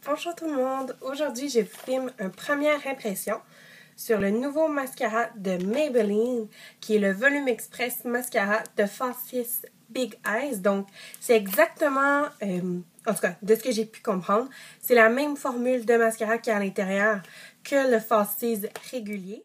Bonjour tout le monde! Aujourd'hui, je vous filme une première impression sur le nouveau mascara de Maybelline qui est le Volume Express Mascara de Falsies Big Eyes. Donc, c'est exactement, en tout cas, de ce que j'ai pu comprendre, c'est la même formule de mascara qui est à l'intérieur que le Falsies régulier.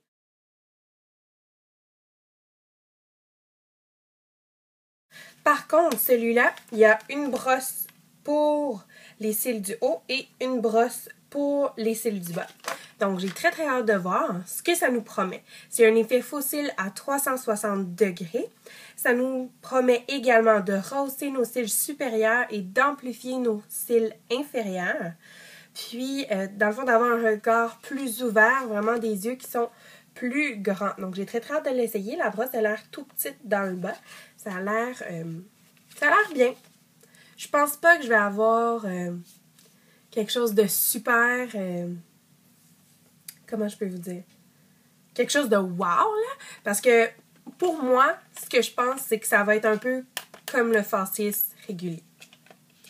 Par contre, celui-là, il y a une brosse pour les cils du haut et une brosse pour les cils du bas. Donc, j'ai très hâte de voir ce que ça nous promet. C'est un effet faux cils à 360 degrés. Ça nous promet également de rehausser nos cils supérieurs et d'amplifier nos cils inférieurs. Puis, dans le fond, d'avoir un regard plus ouvert, vraiment des yeux qui sont plus grands. Donc, j'ai très hâte de l'essayer. La brosse a l'air tout petite dans le bas. Ça a l'air bien. Je pense pas que je vais avoir quelque chose de super... comment je peux vous dire? Quelque chose de wow, là. Parce que, pour moi, ce que je pense, c'est que ça va être un peu comme le Falsies régulier.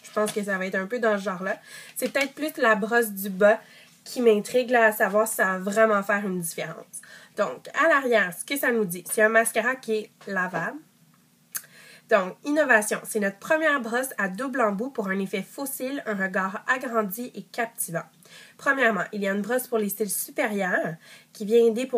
Je pense que ça va être un peu dans ce genre-là. C'est peut-être plus la brosse du bas qui m'intrigue, là, à savoir si ça va vraiment faire une différence. Donc, à l'arrière, ce que ça nous dit, c'est un mascara qui est lavable. Donc, innovation, c'est notre première brosse à double embout pour un effet faux cils, un regard agrandi et captivant. Premièrement, il y a une brosse pour les cils supérieurs qui vient aider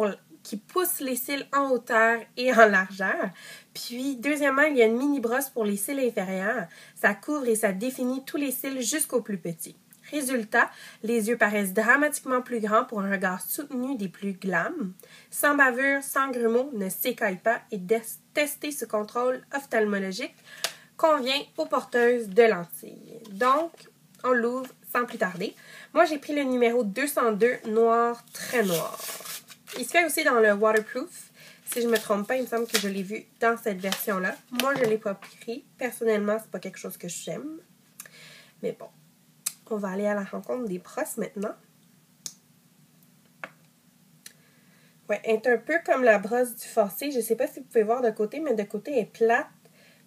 qui pousse les cils en hauteur et en largeur. Puis, deuxièmement, il y a une mini brosse pour les cils inférieurs. Ça couvre et ça définit tous les cils jusqu'au plus petit. Résultat, les yeux paraissent dramatiquement plus grands pour un regard soutenu des plus glam. Sans bavure, sans grumeaux, ne s'écaille pas et tester ce contrôle ophtalmologique convient aux porteuses de lentilles. Donc, on l'ouvre sans plus tarder. Moi, j'ai pris le numéro 202, noir, très noir. Il se fait aussi dans le waterproof. Si je ne me trompe pas, il me semble que je l'ai vu dans cette version-là. Moi, je ne l'ai pas pris. Personnellement, c'est pas quelque chose que j'aime. Mais bon. On va aller à la rencontre des brosses maintenant. Ouais, elle est un peu comme la brosse du Falsies. Je ne sais pas si vous pouvez voir de côté, mais de côté, elle est plate.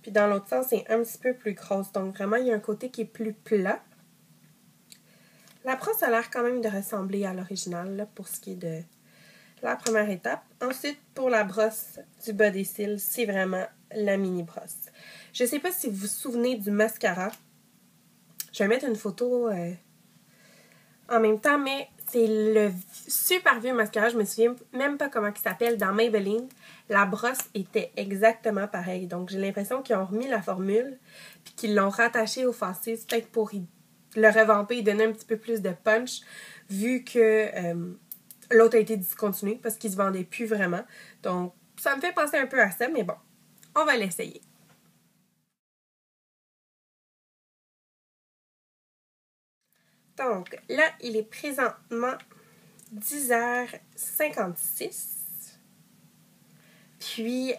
Puis dans l'autre sens, c'est un petit peu plus grosse. Donc vraiment, il y a un côté qui est plus plat. La brosse a l'air quand même de ressembler à l'original pour ce qui est de la première étape. Ensuite, pour la brosse du bas des cils, c'est vraiment la mini brosse. Je ne sais pas si vous vous souvenez du mascara. Je vais mettre une photo en même temps, mais c'est le super vieux mascara. Je me souviens même pas comment il s'appelle dans Maybelline. La brosse était exactement pareille. Donc, j'ai l'impression qu'ils ont remis la formule puis qu'ils l'ont rattachée au Falsies, peut-être pour le revamper et donner un petit peu plus de punch, vu que l'autre a été discontinué parce qu'il se vendait plus vraiment. Donc, ça me fait penser un peu à ça, mais bon, on va l'essayer. Donc, là, il est présentement 10h56. Puis,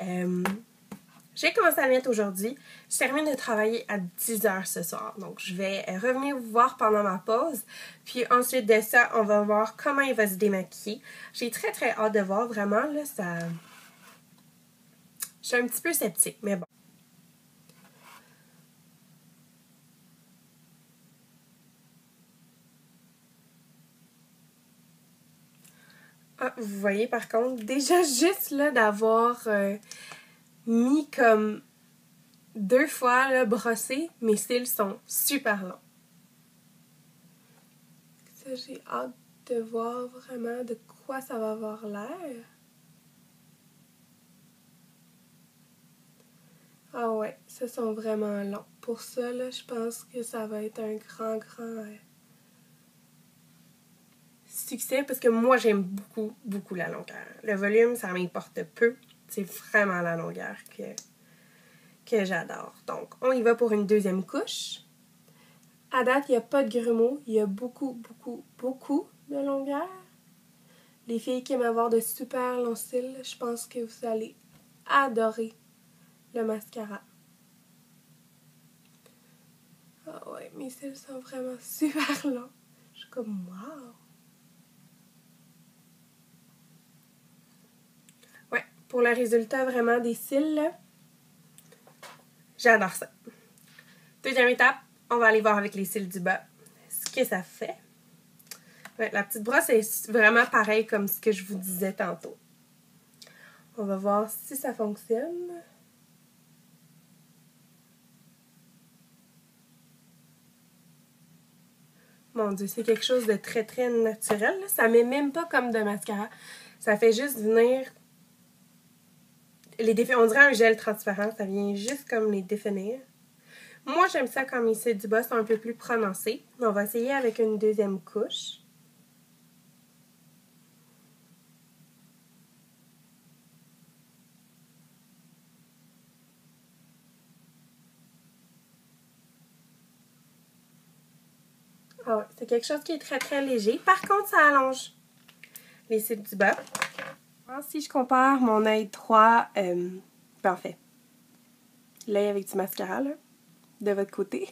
j'ai commencé à le mettre aujourd'hui. Je termine de travailler à 10h ce soir. Donc, je vais revenir vous voir pendant ma pause. Puis, ensuite de ça, on va voir comment il va se démaquiller. J'ai très hâte de voir. Vraiment, là, ça... Je suis un petit peu sceptique, mais bon. Ah, vous voyez, par contre, déjà juste là d'avoir mis comme 2 fois là, brossé, mes cils sont super longs. Ça, j'ai hâte de voir vraiment de quoi ça va avoir l'air. Ah ouais, ça sont vraiment longs. Pour ça, là, je pense que ça va être un grand succès parce que moi, j'aime beaucoup la longueur. Le volume, ça m'importe peu. C'est vraiment la longueur que j'adore. Donc, on y va pour une deuxième couche. À date, il n'y a pas de grumeaux. Il y a beaucoup de longueur. Les filles qui aiment avoir de super longs cils, je pense que vous allez adorer le mascara. Ah ouais, mes cils sont vraiment super longs. Je suis comme wow! Ouais, pour le résultat vraiment des cils, là, j'adore ça. Deuxième étape, on va aller voir avec les cils du bas ce que ça fait. Ouais, la petite brosse est vraiment pareille comme ce que je vous disais tantôt. On va voir si ça fonctionne. Mon Dieu, c'est quelque chose de très, très naturel. Là. Ça met même pas comme de mascara. Ça fait juste venir les définir. On dirait un gel transparent. Ça vient juste comme les définir. Moi, j'aime ça quand mes cils du bas sont un peu plus prononcés. On va essayer avec une deuxième couche. Ah ouais, c'est quelque chose qui est très très léger. Par contre, ça allonge les cils du bas. Alors, si je compare mon œil droit, en fait, l'œil avec du mascara, là, de votre côté,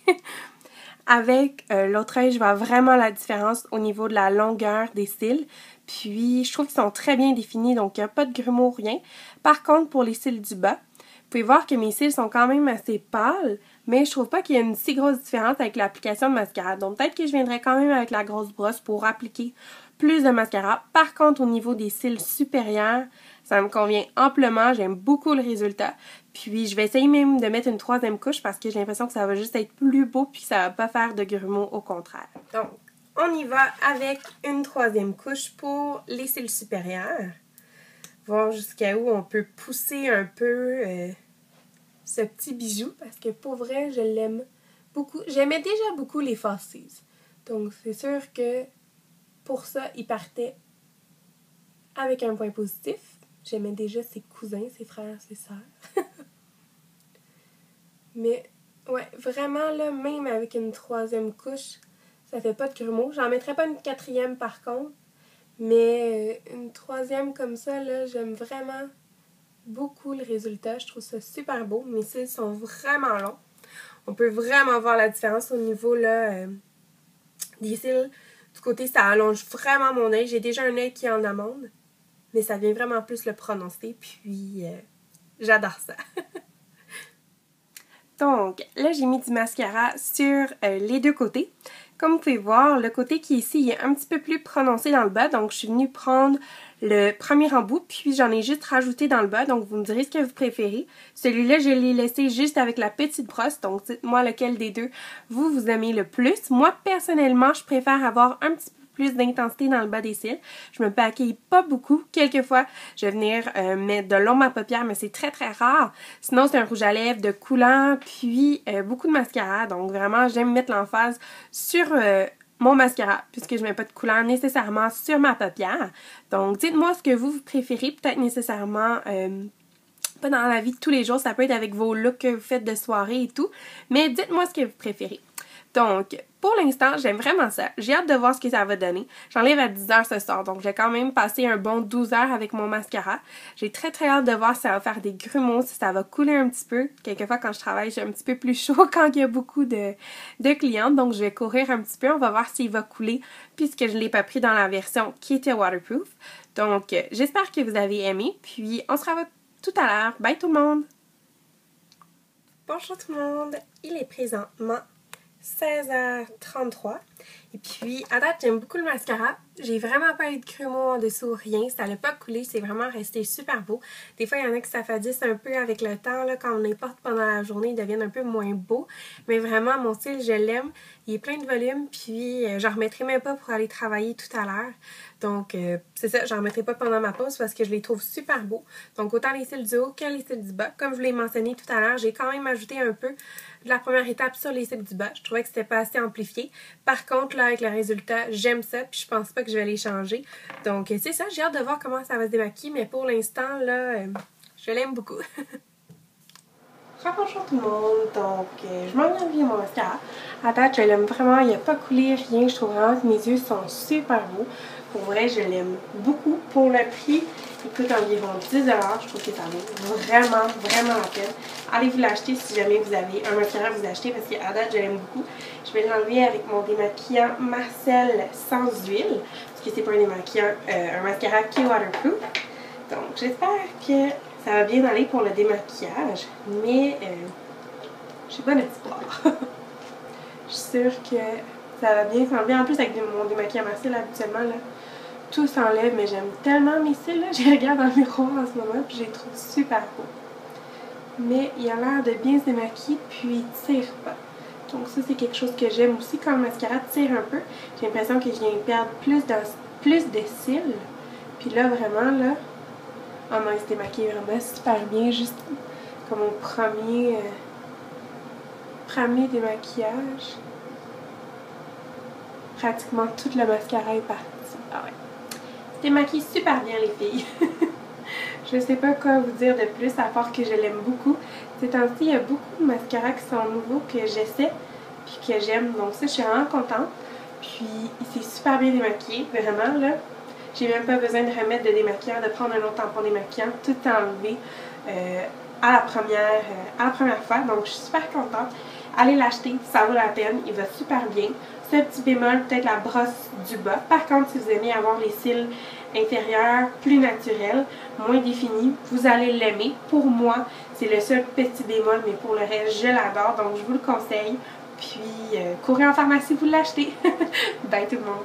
avec l'autre œil, je vois vraiment la différence au niveau de la longueur des cils. Puis, je trouve qu'ils sont très bien définis, donc il n'y a pas de grumeaux, rien. Par contre, pour les cils du bas, vous pouvez voir que mes cils sont quand même assez pâles, mais je trouve pas qu'il y a une si grosse différence avec l'application de mascara. Donc peut-être que je viendrai quand même avec la grosse brosse pour appliquer plus de mascara. Par contre, au niveau des cils supérieurs, ça me convient amplement. J'aime beaucoup le résultat. Puis je vais essayer même de mettre une troisième couche parce que j'ai l'impression que ça va juste être plus beau puis que ça va pas faire de grumeaux, au contraire. Donc, on y va avec une troisième couche pour les cils supérieurs. Voir jusqu'à où on peut pousser un peu ce petit bijou parce que pour vrai, je l'aime beaucoup. J'aimais déjà beaucoup les Falsies. Donc, c'est sûr que pour ça, il partait avec un point positif. J'aimais déjà ses cousins, ses frères, ses sœurs. Mais, ouais, vraiment, là, même avec une troisième couche, ça fait pas de grumeaux. J'en mettrais pas une quatrième par contre. Mais une troisième comme ça, là, j'aime vraiment beaucoup le résultat. Je trouve ça super beau. Mes cils sont vraiment longs. On peut vraiment voir la différence au niveau là, des cils. Du côté, ça allonge vraiment mon œil. J'ai déjà un œil qui est en amande. Mais ça vient vraiment plus le prononcer. Puis, j'adore ça. Donc, là, j'ai mis du mascara sur les deux côtés. Comme vous pouvez voir, le côté qui est ici, il est un petit peu plus prononcé dans le bas. Donc, je suis venue prendre le premier embout, puis j'en ai juste rajouté dans le bas. Donc, vous me direz ce que vous préférez. Celui-là, je l'ai laissé juste avec la petite brosse. Donc, dites-moi lequel des deux vous aimez le plus. Moi, personnellement, je préfère avoir un petit peu plus d'intensité dans le bas des cils. Je me maquille pas beaucoup. Quelquefois, je vais venir mettre de l'ombre à paupières, mais c'est très très rare. Sinon, c'est un rouge à lèvres de coulant, puis beaucoup de mascara. Donc vraiment, j'aime mettre l'emphase sur mon mascara, puisque je mets pas de coulant nécessairement sur ma paupière. Donc, dites-moi ce que vous préférez, peut-être nécessairement pas dans la vie de tous les jours, ça peut être avec vos looks que vous faites de soirée et tout, mais dites-moi ce que vous préférez. Donc, pour l'instant, j'aime vraiment ça. J'ai hâte de voir ce que ça va donner. J'enlève à 10h ce soir, donc j'ai quand même passé un bon 12 heures avec mon mascara. J'ai très très hâte de voir si ça va faire des grumeaux, si ça va couler un petit peu. Quelquefois, quand je travaille, j'ai un petit peu plus chaud quand il y a beaucoup de clientes, donc je vais courir un petit peu. On va voir s'il va couler, puisque je ne l'ai pas pris dans la version qui était waterproof. Donc, j'espère que vous avez aimé, puis on se revoit tout à l'heure. Bye tout le monde! Bonjour tout le monde! Il est présentement 16h33. Et puis, à date, j'aime beaucoup le mascara. J'ai vraiment pas eu de grumeaux en dessous, rien. Ça n'a pas coulé, c'est vraiment resté super beau. Des fois, il y en a qui s'affadissent un peu avec le temps. Là, quand on les porte pendant la journée, ils deviennent un peu moins beaux. Mais vraiment, mon style, je l'aime. Il est plein de volume, puis j'en remettrai même pas pour aller travailler tout à l'heure. Donc, c'est ça, j'en remettrai pas pendant ma pause parce que je les trouve super beaux. Donc, autant les cils du haut que les cils du bas. Comme je vous l'ai mentionné tout à l'heure, j'ai quand même ajouté un peu de la première étape sur les cils du bas. Je trouvais que c'était pas assez amplifié. Par contre, là, avec le résultat, j'aime ça, puis je pense pas que je vais les changer. Donc, c'est ça, j'ai hâte de voir comment ça va se démaquiller, mais pour l'instant, là, je l'aime beaucoup. Bonjour tout le monde, donc je m'en viens bien mon mascara. À date, je l'aime vraiment, il n'a pas coulé, rien. Je trouve vraiment que mes yeux sont super beaux. Pour vrai, je l'aime beaucoup. Pour le prix, il coûte environ 10 $. Je trouve que ça vaut vraiment, vraiment la peine. Allez vous l'acheter si jamais vous avez un mascara à vous acheter parce qu'à date, je l'aime beaucoup. Je vais l'enlever avec mon démaquillant Marcel sans huile parce que c'est pas un démaquillant, un mascara qui est waterproof. Donc, j'espère que ça va bien aller pour le démaquillage, mais j'ai pas d'espoir. Je suis sûre que Ça va bien s'enlever. En plus, avec mon démaquillant à cils, habituellement, là, tout s'enlève, mais j'aime tellement mes cils, là. Je les regarde dans le miroir en ce moment, puis je les trouve super beaux. Mais il a l'air de bien se démaquiller, puis il tire pas. Donc ça, c'est quelque chose que j'aime aussi quand le mascara tire un peu. J'ai l'impression que je viens perdre plus de cils. Puis là, vraiment, là, oh non, il se démaquille vraiment super bien, juste comme au premier démaquillage. Pratiquement tout le mascara est parti. Ah ouais. Il se démaquille super bien, les filles. Je sais pas quoi vous dire de plus, à part que je l'aime beaucoup. Ces temps-ci, il y a beaucoup de mascaras qui sont nouveaux que j'essaie puis que j'aime. Donc ça, je suis vraiment contente. Puis il s'est super bien démaquillé, vraiment là. J'ai même pas besoin de remettre de démaquillant, de prendre un autre tampon démaquillant. Tout est enlevé à la première fois. Donc je suis super contente. Allez l'acheter, ça vaut la peine. Il va super bien. Ce petit bémol, peut-être la brosse du bas. Par contre, si vous aimez avoir les cils intérieurs plus naturels, moins définis, vous allez l'aimer. Pour moi, c'est le seul petit bémol, mais pour le reste, je l'adore. Donc je vous le conseille. Puis, courez en pharmacie, vous l'achetez. Bye tout le monde!